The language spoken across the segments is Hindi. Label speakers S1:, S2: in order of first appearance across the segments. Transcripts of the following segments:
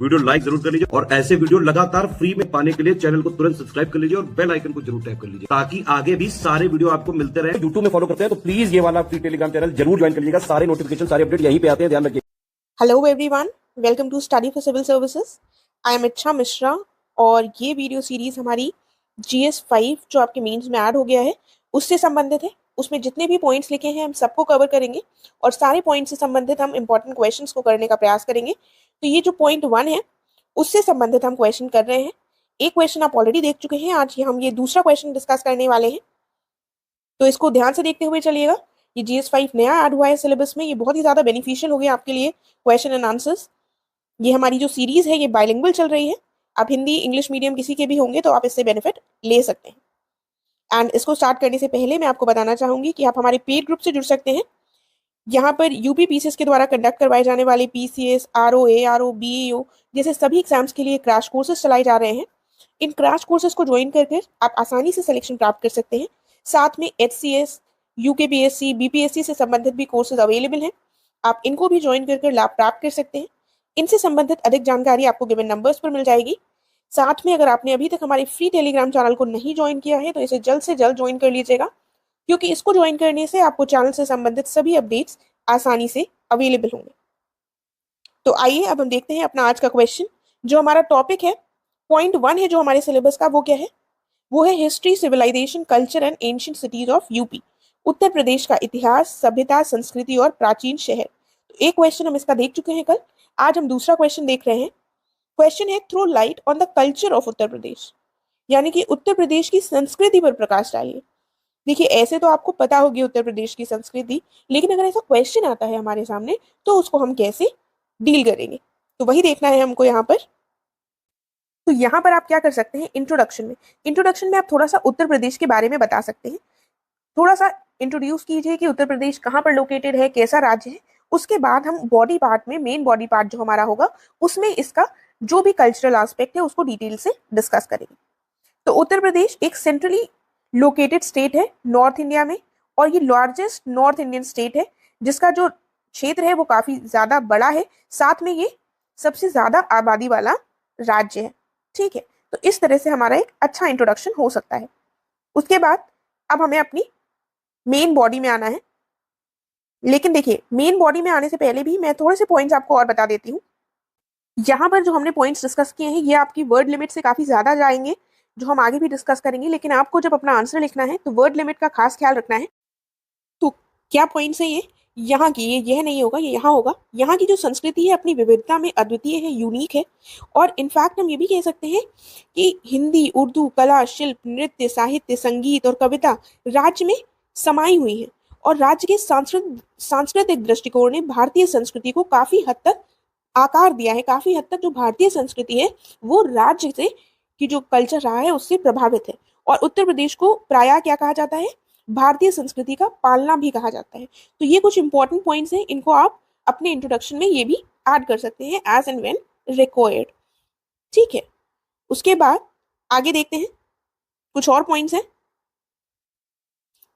S1: वीडियो लाइक जरूर कर लीजिए और ऐसे वीडियो लगातार फ्री में पाने के लिए चैनल को तुरंत सब्सक्राइब कर लीजिए और बेल आइकन को जरूर टैप कर लीजिए ताकि आगे भी सारे वीडियो आपको मिलते रहे। यूट्यूब में फॉलो करते हैं तो प्लीज ये वाला फ्री टेलीग्राम चैनल जरूर ज्वाइन कर लीजिएगा। सारे नोटिफिकेशन, सारे अपडेट यहीं पे आते हैं, ध्यान रखिए।
S2: Hello everyone, welcome to study for civil services. I am Ichha Mishra और ये वीडियो सीरीज हमारी GS5 जो आपके मेंस में ऐड हो गया है उससे संबंधित है। उसमें जितने भी पॉइंट्स लिखे हैं हम सबको कवर करेंगे और सारे पॉइंट्स से संबंधित हम इंपॉर्टेंट क्वेश्चंस को करने का प्रयास करेंगे। तो ये जो पॉइंट 1 है उससे संबंधित हम क्वेश्चन कर रहे हैं। एक क्वेश्चन आप ऑलरेडी देख चुके हैं, आज हम ये दूसरा क्वेश्चन डिस्कस करने वाले हैं, तो इसको ध्यान से देखते हुए चलिएगा। ये GS5 नया ऐड हुआ है सिलेबस में, ये बहुत ही ज़्यादा बेनिफिशियल हो गया आपके लिए क्वेश्चन एंड आंसर्स। ये हमारी जो सीरीज है ये बाइलिंगुअल चल रही है, आप हिंदी इंग्लिश मीडियम किसी के भी होंगे तो आप इससे बेनिफिट ले सकते हैं। एंड इसको स्टार्ट करने से पहले मैं आपको बताना चाहूँगी कि आप हमारे पेड ग्रुप से जुड़ सकते हैं। यहाँ पर UPPCS के द्वारा कंडक्ट करवाए जाने वाले PCS, RO, ARO, BEO जैसे सभी एग्जाम्स के लिए क्रैश कोर्सेज चलाए जा रहे हैं। इन क्रैश कोर्सेज को ज्वाइन करके आप आसानी से सिलेक्शन प्राप्त कर सकते हैं। साथ में HCS, UKPSC, BPSC से संबंधित भी कोर्सेज अवेलेबल हैं, आप इनको भी ज्वाइन करके लाभ प्राप्त कर सकते हैं। इनसे संबंधित अधिक जानकारी आपको गिवन नंबर्स पर मिल जाएगी। साथ में अगर आपने अभी तक हमारे फ्री टेलीग्राम चैनल को नहीं ज्वाइन किया है तो इसे जल्द से जल्द ज्वाइन कर लीजिएगा, क्योंकि इसको ज्वाइन करने से आपको चैनल से संबंधित सभी अपडेट्स आसानी से अवेलेबल होंगे। तो आइए अब हम देखते हैं अपना आज का क्वेश्चन। जो हमारा टॉपिक है, पॉइंट 1 है जो हमारे सिलेबस का, वो क्या है? वो है history, civilization, culture and ancient cities of UP. Uttar Pradesh का इतिहास, सभ्यता, संस्कृति और प्राचीन शहर। तो एक क्वेश्चन हम इसका देख चुके हैं कल, आज हम दूसरा क्वेश्चन देख रहे हैं। क्वेश्चन है throw light on the culture of Uttar Pradesh, यानी कि उत्तर प्रदेश की संस्कृति पर प्रकाश डालिए। देखिए, ऐसे तो आपको पता होगी उत्तर प्रदेश की संस्कृति, लेकिन अगर ऐसा क्वेश्चन आता है हमारे सामने तो उसको हम कैसे डील करेंगे, तो वही देखना है हमको यहाँ पर। तो यहाँ पर आप क्या कर सकते हैं, इंट्रोडक्शन में आप थोड़ा सा उत्तर प्रदेश के बारे में बता सकते हैं। थोड़ा सा इंट्रोड्यूस कीजिए कि उत्तर प्रदेश कहाँ पर लोकेटेड है, कैसा राज्य है। उसके बाद हम बॉडी पार्ट में, मेन बॉडी पार्ट जो हमारा होगा उसमें इसका जो भी कल्चरल एस्पेक्ट है उसको डिटेल से डिस्कस करेंगे। तो उत्तर प्रदेश एक सेंट्रली लोकेटेड स्टेट है नॉर्थ इंडिया में, और ये लार्जेस्ट नॉर्थ इंडियन स्टेट है, जिसका जो क्षेत्र है वो काफी ज्यादा बड़ा है। साथ में ये सबसे ज्यादा आबादी वाला राज्य है। ठीक है, तो इस तरह से हमारा एक अच्छा इंट्रोडक्शन हो सकता है। उसके बाद अब हमें अपनी मेन बॉडी में आना है। लेकिन देखिए, मेन बॉडी में आने से पहले भी मैं थोड़े से पॉइंट्स आपको और बता देती हूँ। यहाँ पर जो हमने पॉइंट्स डिस्कस किए हैं ये आपकी वर्ड लिमिट से काफी ज्यादा जाएंगे, जो हम आगे भी डिस्कस करेंगे। लेकिन आपको जब अपना आंसर लिखना है तो वर्ड लिमिट का खास ख्याल रखना है। तो क्या पॉइंट्स है ये? यहाँ की, ये यह नहीं होगा, ये यहाँ होगा। यहाँ की जो संस्कृति है अपनी विविधता में अद्वितीय है, यूनिक है। और इनफैक्ट हम ये भी कह सकते हैं कि हिंदी, उर्दू, कला, शिल्प, नृत्य, साहित्य, संगीत और कविता राज्य में समाई हुई है। और राज्य के सांस्कृतिक दृष्टिकोण ने भारतीय संस्कृति को काफी हद तक आकार दिया है। काफी हद तक जो भारतीय संस्कृति है वो राज्य से की जो कल्चर रहा है उससे प्रभावित है। और उत्तर प्रदेश को प्रायः क्या कहा जाता है, भारतीय संस्कृति का पालना भी कहा जाता है। तो ये कुछ इंपॉर्टेंट पॉइंट्स हैं, इनको आप अपने इंट्रोडक्शन में ये भी ऐड कर सकते हैं एज एंड व्हेन रिक्वायर्ड। ठीक है, उसके बाद आगे देखते हैं, कुछ और पॉइंट्स हैं।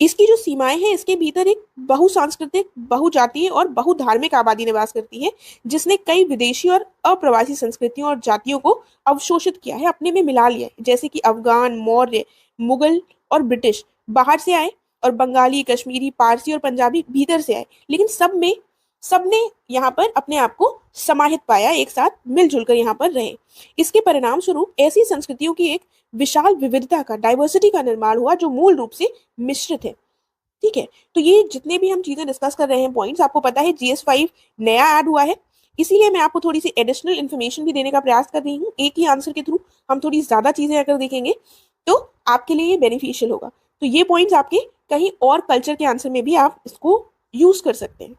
S2: इसकी जो सीमाएं हैं, इसके भीतर एक बहुसांस्कृतिक, बहुजातीय और बहुधार्मिक आबादी निवास करती है, जिसने कई विदेशी और अप्रवासी संस्कृतियों और जातियों को अवशोषित किया है, अपने में मिला लिया है। जैसे कि अफगान, मौर्य, मुगल और ब्रिटिश बाहर से आए, और बंगाली, कश्मीरी, पारसी और पंजाबी भीतर से आए, लेकिन सबने यहाँ पर अपने आप को समाहित पाया, एक साथ मिलजुल कर यहाँ पर रहे। इसके परिणाम स्वरूप ऐसी संस्कृतियों की एक विशाल विविधता का, डाइवर्सिटी का निर्माण हुआ, जो मूल रूप से मिश्रित है। ठीक है, तो ये जितने भी हम चीजें डिस्कस कर रहे हैं पॉइंट्स, आपको पता है GS5 नया ऐड हुआ है, इसीलिए मैं आपको थोड़ी सी एडिशनल इन्फॉर्मेशन भी देने का प्रयास कर रही हूँ। एक ही आंसर के थ्रू हम थोड़ी ज्यादा चीजें अगर देखेंगे तो आपके लिए ये बेनिफिशियल होगा। तो ये पॉइंट्स आपके कहीं और कल्चर के आंसर में भी आप इसको यूज कर सकते हैं।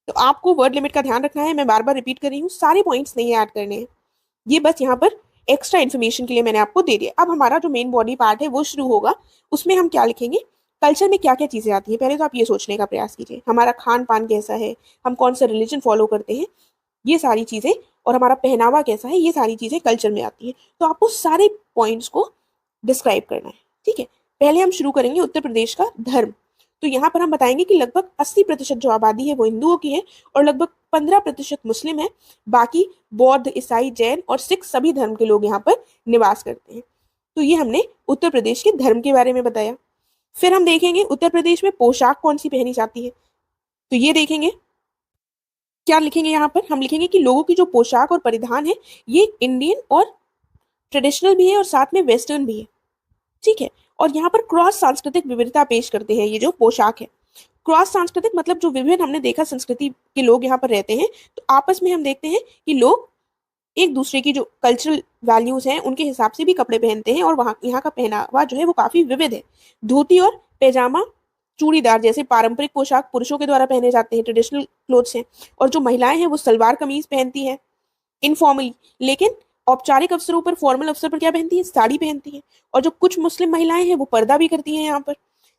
S2: तो आपको वर्ड लिमिट का ध्यान रखना है, मैं बार बार रिपीट कर रही हूँ, सारे पॉइंट्स नहीं ऐड करने हैं, ये बस यहाँ पर एक्स्ट्रा इन्फॉर्मेशन के लिए मैंने आपको दे दिया। अब हमारा जो मेन बॉडी पार्ट है वो शुरू होगा। उसमें हम क्या लिखेंगे, कल्चर में क्या क्या चीजें आती हैं। पहले तो आप ये सोचने का प्रयास कीजिए, हमारा खान पान कैसा है, हम कौन सा रिलीजन फॉलो करते हैं, ये सारी चीजें, और हमारा पहनावा कैसा है, ये सारी चीजें कल्चर में आती है। तो आपको सारे पॉइंट्स को डिस्क्राइब करना है। ठीक है, पहले हम शुरू करेंगे उत्तर प्रदेश का धर्म। तो यहाँ पर हम बताएंगे कि लगभग 80% जो आबादी है वो हिंदुओं की है और लगभग 15% मुस्लिम है। बाकी बौद्ध, ईसाई, जैन और सिख सभी धर्म के लोग यहाँ पर निवास करते हैं। तो ये हमने उत्तर प्रदेश के धर्म के बारे में बताया। फिर हम देखेंगे उत्तर प्रदेश में पोशाक कौन सी पहनी जाती है। तो ये देखेंगे, क्या लिखेंगे यहाँ पर, हम लिखेंगे कि लोगों की जो पोशाक और परिधान है ये इंडियन और ट्रेडिशनल भी है और साथ में वेस्टर्न भी है। ठीक है, और यहाँ पर क्रॉस सांस्कृतिक विविधता पेश करते हैं ये जो पोशाक है। क्रॉस सांस्कृतिक मतलब जो विभिन्न हमने देखा संस्कृति के लोग यहाँ पर रहते हैं, तो आपस में हम देखते हैं कि लोग एक दूसरे की जो कल्चरल वैल्यूज हैं उनके हिसाब से भी कपड़े पहनते हैं और वहाँ यहाँ का पहनावा जो है वो काफी विविध है। धोती और पैजामा, चूड़ीदार जैसे पारंपरिक पोशाक पुरुषों के द्वारा पहने जाते हैं, ट्रेडिशनल क्लोथ्स हैं। और जो महिलाएं हैं वो सलवार कमीज पहनती हैं इनफॉर्मली, लेकिन औपचारिक अवसरों पर, फॉर्मल अवसर पर क्या पहनती है, साड़ी पहनती है। और जो कुछ मुस्लिम महिलाएं हैं वो पर्दा भी करती हैं यहाँ पर।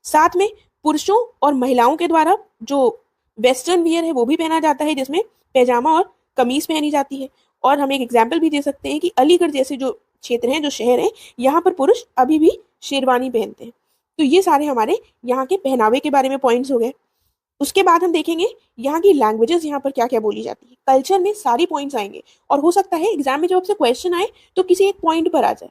S2: साथ में पुरुषों और महिलाओं के द्वारा जो वेस्टर्न वियर है वो भी पहना जाता है, जिसमें पैजामा और कमीज पहनी जाती है। और हम एक एग्जाम्पल भी दे सकते हैं कि अलीगढ़ जैसे जो क्षेत्र हैं, जो शहर हैं, यहाँ पर पुरुष अभी भी शेरवानी पहनते हैं। तो ये सारे हमारे यहाँ के पहनावे के बारे में पॉइंट्स हो गए। उसके बाद हम देखेंगे यहाँ की लैंग्वेजेस, यहाँ पर क्या क्या बोली जाती है। कल्चर में सारी पॉइंट्स आएंगे और हो सकता है एग्जाम में जब आपसे क्वेश्चन आए तो किसी एक पॉइंट पर आ जाए।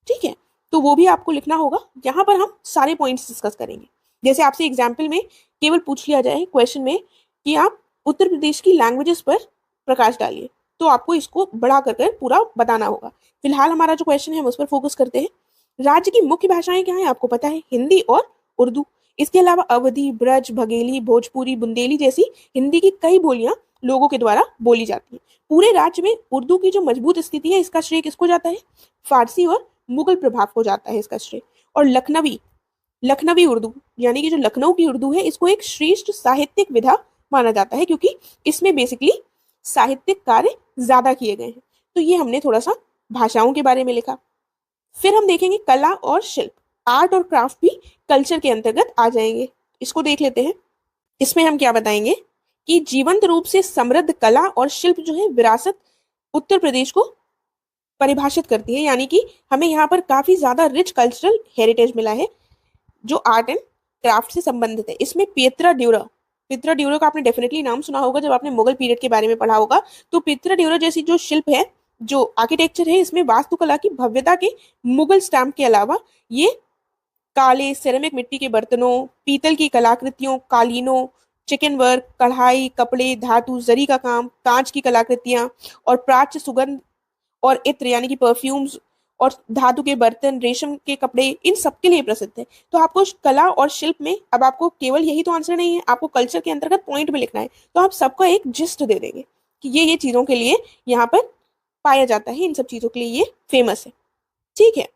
S2: ठीक है, तो वो भी आपको लिखना होगा। यहाँ पर हम सारे पॉइंट्स डिस्कस करेंगे। जैसे आपसे एग्जाम्पल में केवल पूछ लिया जाए क्वेश्चन में कि आप उत्तर प्रदेश की लैंग्वेजेस पर प्रकाश डालिए, तो आपको इसको बढ़ा कर पूरा बताना होगा। फिलहाल हमारा जो क्वेश्चन है हम उस पर फोकस करते हैं। राज्य की मुख्य भाषाएं क्या है आपको पता है, हिंदी और उर्दू। इसके अलावा अवधी, ब्रज, बघेली, भोजपुरी, बुंदेली जैसी हिंदी की कई बोलियां लोगों के द्वारा बोली जाती हैं। पूरे राज्य में उर्दू की जो मजबूत स्थिति है इसका श्रेय किसको जाता है, फारसी और मुगल प्रभाव को जाता है इसका श्रेय। और लखनवी उर्दू यानी कि जो लखनऊ की उर्दू है इसको एक श्रेष्ठ साहित्यिक विधा माना जाता है, क्योंकि इसमें बेसिकली साहित्यिक कार्य ज्यादा किए गए हैं। तो ये हमने थोड़ा सा भाषाओं के बारे में लिखा। फिर हम देखेंगे कला और शिल्प, आर्ट और क्राफ्ट भी कल्चर के अंतर्गत आ जाएंगे। इसको देख लेते हैं। इसमें हम क्या बताएंगे कि जीवंत रूप से समृद्ध कला और शिल्प जो है विरासत उत्तर प्रदेश को परिभाषित करती है, यानी कि हमें यहाँ पर काफी ज्यादा रिच कल्चरल हेरिटेज मिला है जो आर्ट एंड क्राफ्ट से संबंधित है। इसमें पियत्रा ड्यूरो का आपने डेफिनेटली नाम सुना होगा जब आपने मुगल पीरियड के बारे में पढ़ा होगा। तो पियत्रा ड्यूरो जैसी जो शिल्प है, जो आर्किटेक्चर है, इसमें वास्तुकला की भव्यता के मुगल स्टैम्प के अलावा ये काले सेरेमिक मिट्टी के बर्तनों, पीतल की कलाकृतियों, कालीनों, चिकन वर्क, कढ़ाई, कपड़े, धातु, जरी का काम, कांच की कलाकृतियां और प्राच्य सुगंध और इत्र यानी कि परफ्यूम्स और धातु के बर्तन, रेशम के कपड़े, इन सब के लिए प्रसिद्ध है। तो आपको कला और शिल्प में, अब आपको केवल यही तो आंसर नहीं है, आपको कल्चर के अंतर्गत पॉइंट में लिखना है। तो आप सबका एक जिस्ट दे देंगे कि ये चीजों के लिए यहाँ पर पाया जाता है, इन सब चीजों के लिए ये फेमस है। ठीक है,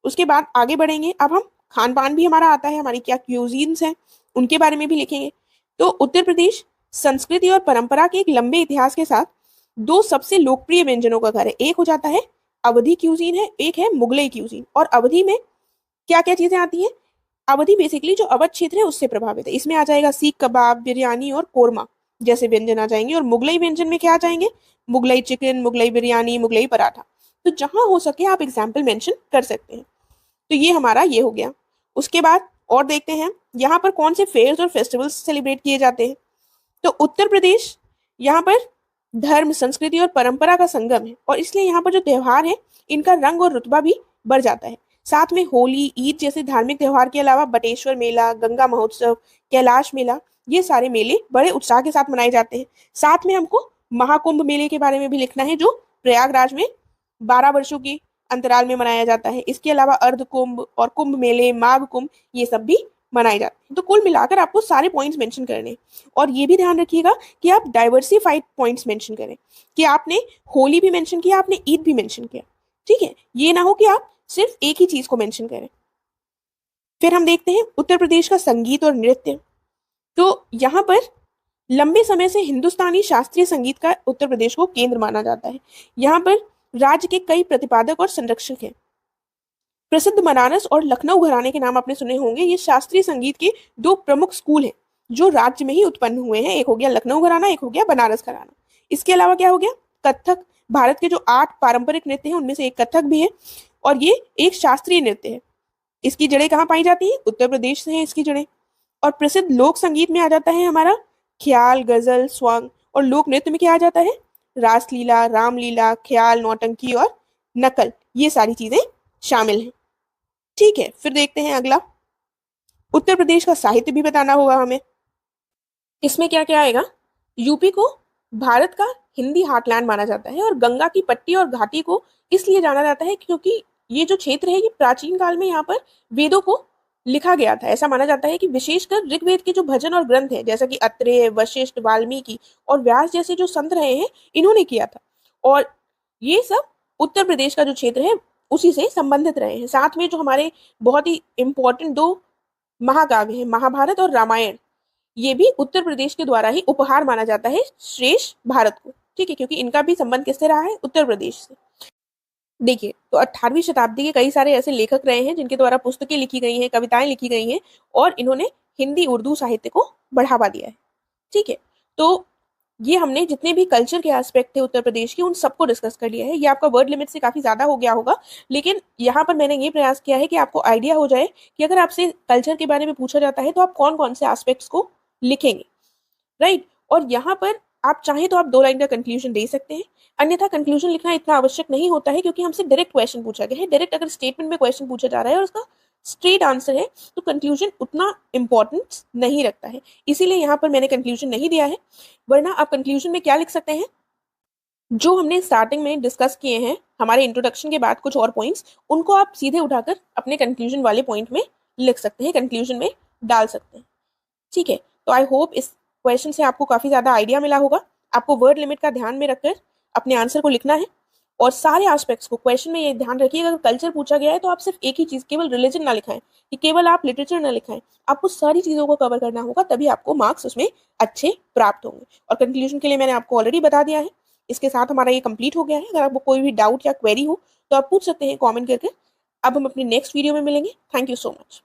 S2: उसके बाद आगे बढ़ेंगे। अब हम खान पान भी हमारा आता है, हमारी क्या क्यूजीन्स हैं उनके बारे में भी लिखेंगे। तो उत्तर प्रदेश संस्कृति और परंपरा के एक लंबे इतिहास के साथ दो सबसे लोकप्रिय व्यंजनों का घर है। एक हो जाता है अवधी क्यूजीन है, एक है मुगलई क्यूजीन। और अवधी में क्या क्या चीजें आती हैं, अवधी बेसिकली जो अवध क्षेत्र है उससे प्रभावित है। इसमें आ जाएगा सीख कबाब, बिरयानी और कोरमा जैसे व्यंजन आ जाएंगे। और मुगलई व्यंजन में क्या आ जाएंगे, मुगलई चिकन, मुगलई बिरयानी, मुगलई पराठा। तो जहां हो सके आप एग्जाम्पल मेंशन कर सकते हैं। तो ये हमारा ये हो गया। उसके बाद और देखते हैं यहाँ पर कौन से फेयर्स और फेस्टिवल्स सेलिब्रेट किए जाते हैं। तो उत्तर प्रदेश यहाँ पर धर्म, संस्कृति और परंपरा का संगम है और इसलिए यहाँ पर जो त्योहार है इनका रंग और रुतबा भी बढ़ जाता है। साथ में होली, ईद जैसे धार्मिक त्योहार के अलावा बटेश्वर मेला, गंगा महोत्सव, कैलाश मेला, ये सारे मेले बड़े उत्साह के साथ मनाए जाते हैं। साथ में हमको महाकुंभ मेले के बारे में भी लिखना है जो प्रयागराज में 12 वर्षों की अंतराल में मनाया जाता है। इसके अलावा अर्ध कुंभ और कुंभ मेले, माघ कुंभ, ये सब भी मनाए जाते हैं। तो कुल मिलाकर आपको सारे पॉइंट्स मेंशन करने हैं। और ये भी ध्यान रखिएगा कि आप डाइवर्सिफाइड पॉइंट्स मेंशन करें, कि आपने होली भी मेंशन किया, आपने ईद भी मेंशन किया। ठीक है, ये ना हो कि आप सिर्फ एक ही चीज को मेंशन करें। फिर हम देखते हैं उत्तर प्रदेश का संगीत और नृत्य। तो यहाँ पर लंबे समय से हिंदुस्तानी शास्त्रीय संगीत का उत्तर प्रदेश को केंद्र माना जाता है। यहाँ पर राज्य के कई प्रतिपादक और संरक्षक हैं। प्रसिद्ध बनारस और लखनऊ घराने के नाम आपने सुने होंगे। ये शास्त्रीय संगीत के दो प्रमुख स्कूल हैं जो राज्य में ही उत्पन्न हुए हैं। एक हो गया लखनऊ घराना, एक हो गया बनारस घराना। इसके अलावा क्या हो गया, कथक। भारत के जो 8 पारंपरिक नृत्य हैं उनमें से एक कथक भी है और ये एक शास्त्रीय नृत्य है। इसकी जड़ें कहाँ पाई जाती है, उत्तर प्रदेश से है इसकी जड़ें। और प्रसिद्ध लोक संगीत में आ जाता है हमारा ख्याल, गजल, स्वांग। और लोक नृत्य में क्या आ जाता है? रासलीला, रामलीला, ख्याल, नौटंकी और नकल, ये सारी चीजें शामिल हैं। ठीक है, फिर देखते हैं अगला। उत्तर प्रदेश का साहित्य भी बताना होगा हमें। इसमें क्या क्या आएगा? यूपी को भारत का हिंदी हार्टलैंड माना जाता है और गंगा की पट्टी और घाटी को इसलिए जाना जाता है क्योंकि ये जो क्षेत्र है ये प्राचीन काल में यहाँ पर वेदों को लिखा गया था। ऐसा माना जाता है कि विशेषकर ऋग्वेद के जो भजन और ग्रंथ हैं, जैसा कि अत्रेय, वशिष्ठ, वाल्मीकि और व्यास जैसे जो संत रहे हैं, इन्होंने किया था। और ये सब उत्तर प्रदेश का जो क्षेत्र है उसी से संबंधित रहे हैं। साथ में जो हमारे बहुत ही इंपॉर्टेंट दो महाकाव्य हैं, महाभारत और रामायण, ये भी उत्तर प्रदेश के द्वारा ही उपहार माना जाता है शेष भारत को। ठीक है, क्योंकि इनका भी संबंध किससे रहा है? उत्तर प्रदेश से। देखिए, तो 18वीं शताब्दी के कई सारे ऐसे लेखक रहे हैं जिनके द्वारा पुस्तकें लिखी गई हैं, कविताएं लिखी गई हैं और इन्होंने हिंदी उर्दू साहित्य को बढ़ावा दिया है। ठीक है, तो ये हमने जितने भी कल्चर के एस्पेक्ट थे उत्तर प्रदेश के, उन सबको डिस्कस कर लिया है। ये आपका वर्ड लिमिट से काफी ज्यादा हो गया होगा, लेकिन यहाँ पर मैंने ये प्रयास किया है कि आपको आइडिया हो जाए कि अगर आपसे कल्चर के बारे में पूछा जाता है तो आप कौन कौन से एस्पेक्ट्स को लिखेंगे, राइट। और यहाँ पर आप चाहें तो आप 2 लाइन का कंक्लूजन दे सकते हैं, अन्यथा कंक्लूजन लिखना इतना आवश्यक नहीं होता है क्योंकि हमसे डायरेक्ट क्वेश्चन पूछा गया है। डायरेक्ट अगर स्टेटमेंट में क्वेश्चन पूछा जा रहा है और उसका स्ट्रेट आंसर है तो कंक्लूजन उतना इंपॉर्टेंस नहीं रखता है, इसीलिए यहाँ पर मैंने कंक्लूजन नहीं दिया है। वरना आप कंक्लूजन में क्या लिख सकते हैं? जो हमने स्टार्टिंग में डिस्कस किए हैं हमारे इंट्रोडक्शन के बाद कुछ और पॉइंट्स, उनको आप सीधे उठाकर अपने कंक्लूजन वाले पॉइंट में लिख सकते हैं, कंक्लूजन में डाल सकते हैं। ठीक है, तो आई होप इस क्वेश्चन से आपको काफी ज्यादा आइडिया मिला होगा। आपको वर्ड लिमिट का ध्यान में रखकर अपने आंसर को लिखना है और सारे एस्पेक्ट्स को क्वेश्चन में ये ध्यान रखिएगा, अगर कल्चर पूछा गया है तो आप सिर्फ एक ही चीज, केवल रिलीजन ना लिखाएं, कि केवल आप लिटरेचर ना लिखाएं, आपको सारी चीजों को कवर करना होगा, तभी आपको मार्क्स उसमें अच्छे प्राप्त होंगे। और कंक्लूजन के लिए मैंने आपको ऑलरेडी बता दिया है। इसके साथ हमारा ये कंप्लीट हो गया है। अगर आपको कोई भी डाउट या क्वेरी हो तो आप पूछ सकते हैं कॉमेंट करके। अब हम अपने नेक्स्ट वीडियो में मिलेंगे। Thank you so much.